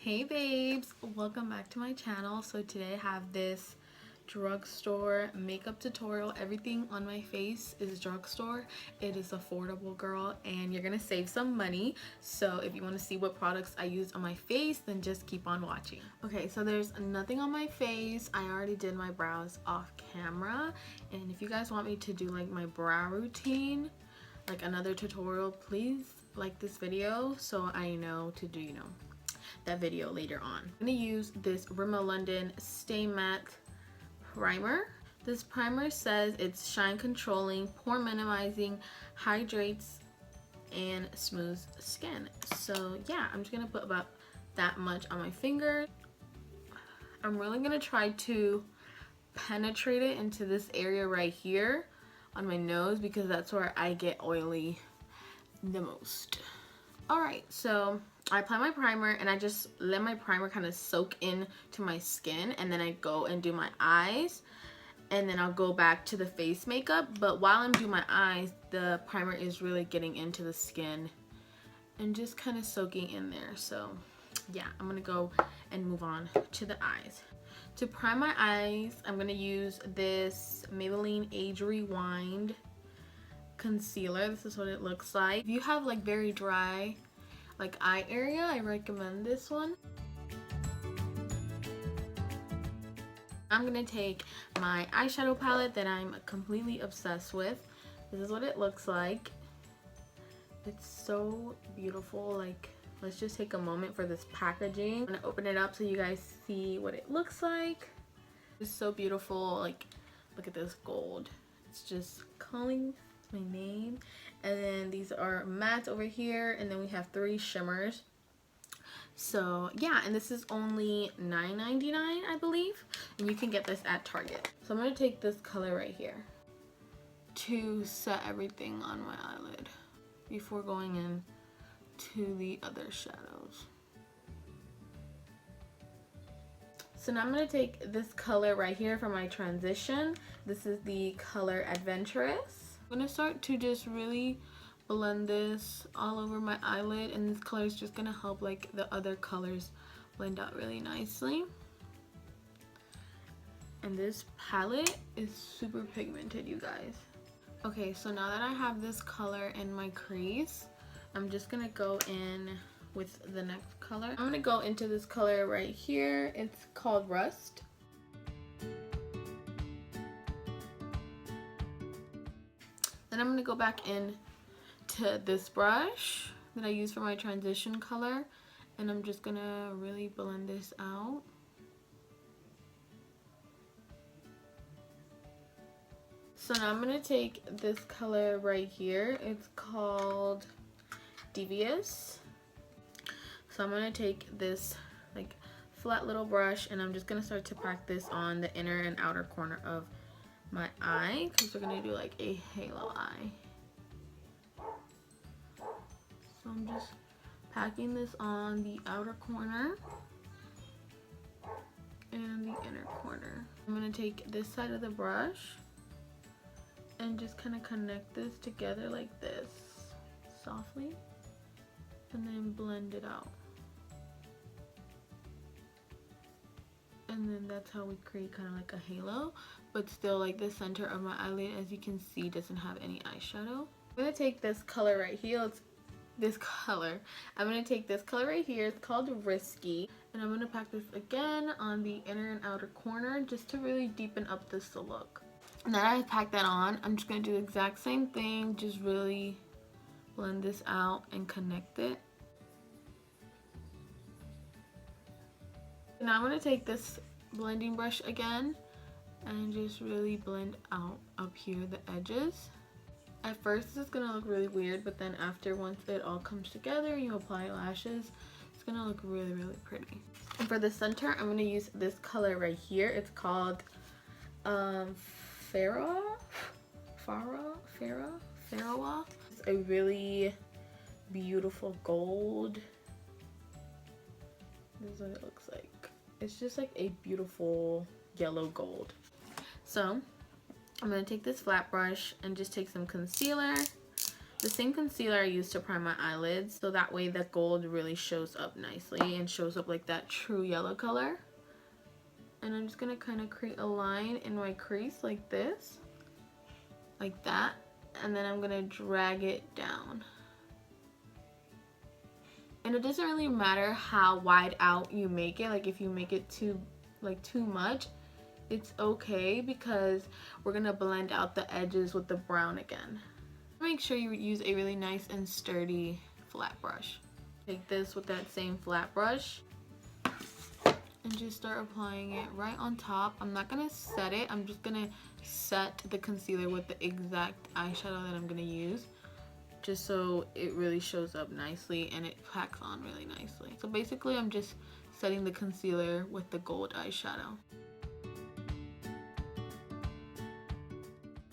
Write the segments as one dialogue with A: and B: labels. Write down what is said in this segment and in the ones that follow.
A: Hey babes, welcome back to my channel. So today I have this drugstore makeup tutorial. Everything on my face is drugstore. It is affordable, girl, and you're gonna save some money. So if you want to see what products I use on my face, then just keep on watching. Okay, so there's nothing on my face. I already did my brows off camera, and if you guys want me to do like my brow routine, like another tutorial, please like this video so I know to do, that video later on. I'm gonna use this Rimmel London Stay Matte primer. This primer says it's shine controlling, pore minimizing, hydrates, and smooths skin. So yeah, I'm just gonna put about that much on my finger. I'm really gonna try to penetrate it into this area right here on my nose because that's where I get oily the most. Alright, so I apply my primer and I just let my primer kind of soak in to my skin, and then I go and do my eyes, and then I'll go back to the face makeup. But while I'm doing my eyes, the primer is really getting into the skin and just kind of soaking in there. So yeah, I'm gonna go and move on to the eyes. To prime my eyes, I'm gonna use this Maybelline Age Rewind concealer. This is what it looks like. If you have like very dry like eye area, I recommend this one. I'm gonna take my eyeshadow palette that I'm completely obsessed with. This is what it looks like. It's so beautiful. Like, let's just take a moment for this packaging. I'm gonna open it up so you guys see what it looks like. It's so beautiful. Like, look at this gold. It's just calling my name. And then these are mattes over here, and then we have 3 shimmers. So yeah, and this is only $9.99, I believe, and you can get this at Target. So I'm going to take this color right here to set everything on my eyelid before going in to the other shadows. So now I'm going to take this color right here for my transition. This is the color Adventurous. I'm going to start to just really blend this all over my eyelid, and this color is just going to help like the other colors blend out really nicely. And this palette is super pigmented, you guys. Okay, so now that I have this color in my crease, I'm just going to go in with the next color. I'm going to go into this color right here. It's called Rust. Then I'm going to go back in to this brush that I use for my transition color, and I'm just going to really blend this out. So now I'm going to take this color right here. It's called Devious. So I'm going to take this like flat little brush, and I'm just going to start to pack this on the inner and outer corner of my eye, because we're going to do like a halo eye. So I'm just packing this on the outer corner and the inner corner. I'm going to take this side of the brush and just kind of connect this together like this softly, and then blend it out. And then that's how we create kind of like a halo, but still like the center of my eyelid, as you can see, doesn't have any eyeshadow. I'm going to take this color right here. It's this color. I'm going to take this color right here. It's called Risky, and I'm going to pack this again on the inner and outer corner just to really deepen up this look. Now that I've packed that on, I'm just going to do the exact same thing, just really blend this out and connect it. Now I'm going to take this blending brush again and just really blend out up here the edges. At first this is going to look really weird, but then after, once it all comes together and you apply lashes, it's going to look really, really pretty. And for the center, I'm going to use this color right here. It's called Farah. It's a really beautiful gold. This is what it looks like. It's just like a beautiful yellow gold. So I'm going to take this flat brush and just take some concealer the same concealer I use to prime my eyelids, so that way the gold really shows up nicely and shows up like that true yellow color. And I'm just gonna kind of create a line in my crease like this, like that, and then I'm gonna drag it down. And it doesn't really matter how wide out you make it. Like if you make it too much, it's okay, because we're gonna blend out the edges with the brown again. Make sure you use a really nice and sturdy flat brush. Take this with that same flat brush and just start applying it right on top. I'm not gonna set it, I'm just gonna set the concealer with the exact eyeshadow that I'm gonna use, just so it really shows up nicely and it packs on really nicely. So basically I'm just setting the concealer with the gold eyeshadow.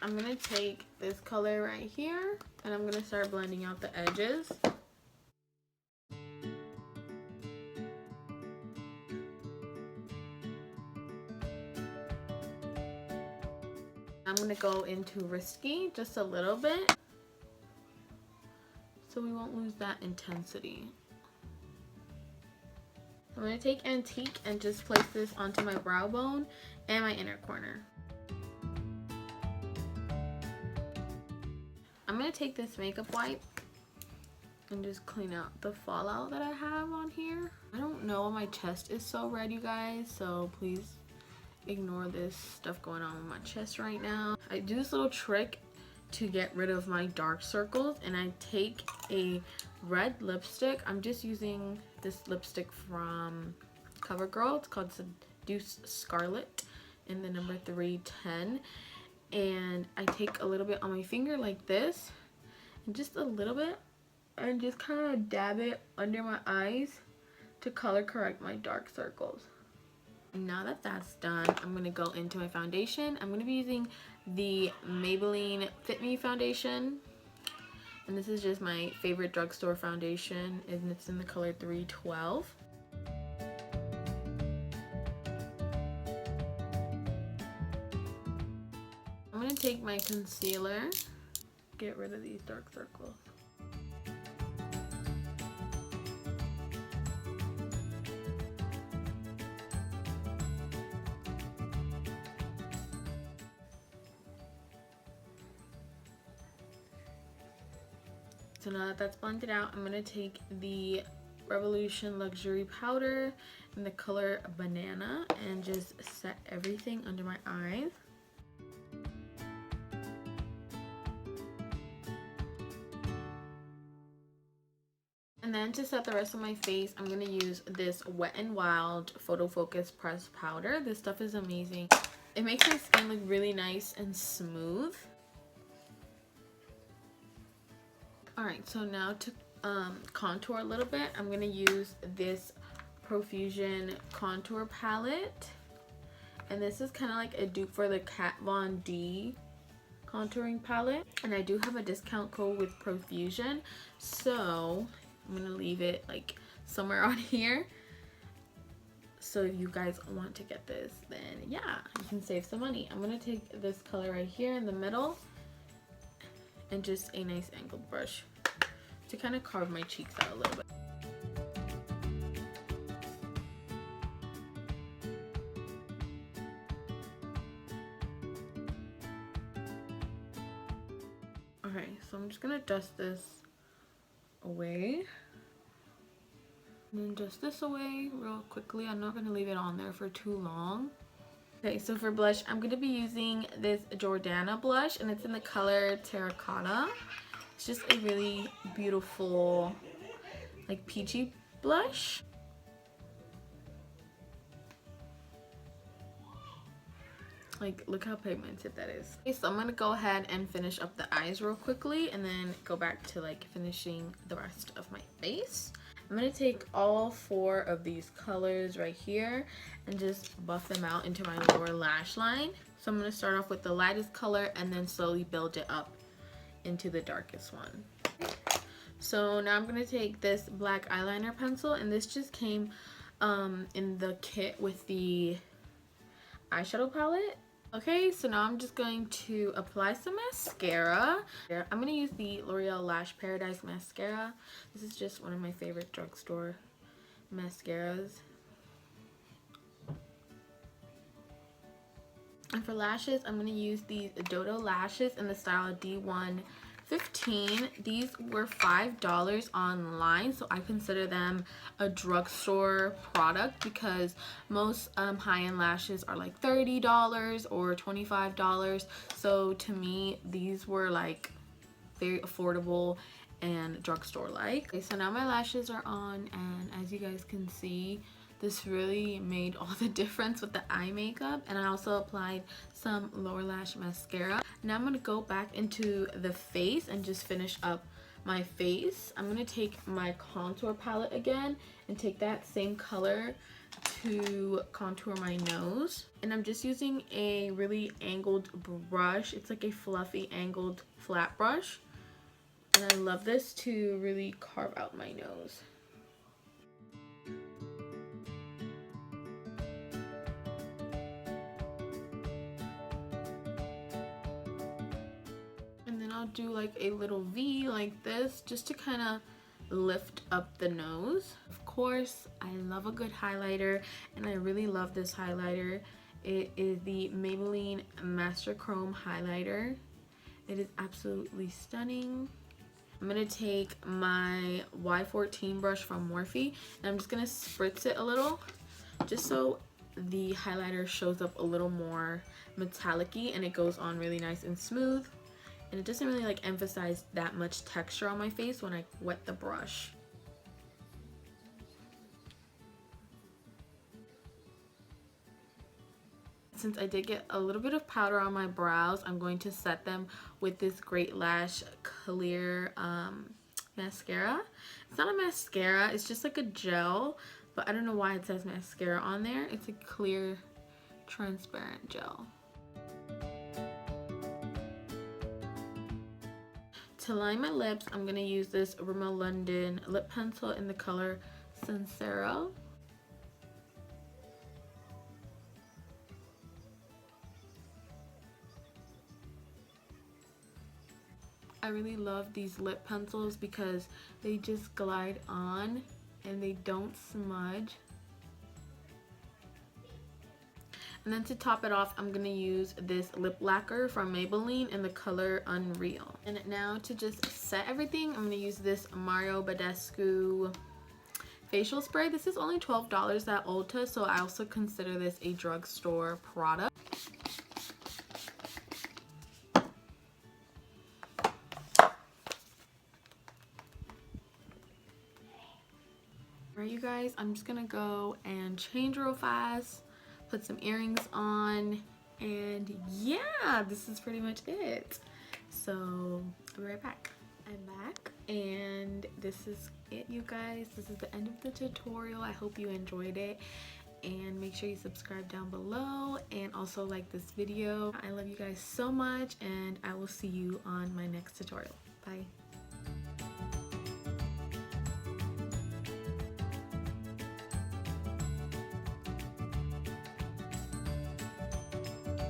A: I'm gonna take this color right here and I'm gonna start blending out the edges. I'm gonna go into Risky just a little bit, so we won't lose that intensity. I'm gonna take Antique and just place this onto my brow bone and my inner corner. I'm gonna take this makeup wipe and just clean out the fallout that I have on here. I don't know, my chest is so red, you guys, so please ignore this stuff going on with my chest right now. I do this little trick to get rid of my dark circles, and I take a red lipstick. I'm just using this lipstick from Covergirl. It's called Seduce Scarlet in the number 310. And I take a little bit on my finger like this, and just a little bit, and just kind of dab it under my eyes to color correct my dark circles. Now that that's done, I'm going to go into my foundation. I'm going to be using the Maybelline Fit Me foundation, and this is just my favorite drugstore foundation, and it's in the color 312. I'm going to take my concealer, get rid of these dark circles. So now that that's blended out, I'm going to take the Revolution Luxury Powder in the color Banana and just set everything under my eyes. And then to set the rest of my face, I'm going to use this Wetnwild Photofocus Pressed powder. This stuff is amazing. It makes my skin look really nice and smooth. Alright, so now to contour a little bit, I'm going to use this Profusion contour palette. And this is kind of like a dupe for the Kat Von D contouring palette. And I do have a discount code with Profusion, so I'm going to leave it like somewhere on here. So if you guys want to get this, then yeah, you can save some money. I'm going to take this color right here in the middle and just a nice angled brush to kind of carve my cheeks out a little bit. Okay, so I'm just gonna dust this away. And then dust this away real quickly. I'm not gonna leave it on there for too long. Okay, so for blush, I'm going to be using this Jordana blush, and it's in the color Terracotta. It's just a really beautiful, like, peachy blush. Like, look how pigmented that is. Okay, so I'm going to go ahead and finish up the eyes real quickly, and then go back to, like, finishing the rest of my face. I'm going to take all 4 of these colors right here and just buff them out into my lower lash line. So I'm going to start off with the lightest color and then slowly build it up into the darkest one. So now I'm going to take this black eyeliner pencil, and this just came in the kit with the eyeshadow palette. Okay, so now I'm just going to apply some mascara. I'm going to use the L'Oreal Lash Paradise mascara. This is just one of my favorite drugstore mascaras. And for lashes, I'm going to use these Dodo lashes in the style D115. These were $5 online, so I consider them a drugstore product because most high-end lashes are like $30 or $25. So to me, these were like very affordable and drugstore-like. Okay, so now my lashes are on, and as you guys can see, this really made all the difference with the eye makeup. And I also applied some lower lash mascara. Now I'm going to go back into the face and just finish up my face. I'm going to take my contour palette again and take that same color to contour my nose. And I'm just using a really angled brush. It's like a fluffy angled flat brush. And I love this to really carve out my nose. I'll do like a little V like this just to kind of lift up the nose. Of course, I love a good highlighter, and I really love this highlighter. It is the Maybelline Master Chrome highlighter. It is absolutely stunning. I'm going to take my Y14 brush from Morphe, and I'm just going to spritz it a little just so the highlighter shows up a little more metallic-y and it goes on really nice and smooth. And it doesn't really like emphasize that much texture on my face when I wet the brush. Since I did get a little bit of powder on my brows, I'm going to set them with this Great Lash Clear mascara. It's not a mascara, it's just like a gel, but I don't know why it says mascara on there. It's a clear, transparent gel. To line my lips, I'm going to use this Rimmel London lip pencil in the color Zenzero. I really love these lip pencils because they just glide on and they don't smudge. And then to top it off, I'm going to use this lip lacquer from Maybelline in the color Unreal. And now to just set everything, I'm going to use this Mario Badescu facial spray. This is only $12 at Ulta, so I also consider this a drugstore product. Alright you guys, I'm just going to go and change real fast. Put some earrings on, and yeah, this is pretty much it. So I'll be right back. I'm back, and this is it, you guys. This is the end of the tutorial. I hope you enjoyed it, and make sure you subscribe down below and also like this video. I love you guys so much, and I will see you on my next tutorial. Bye.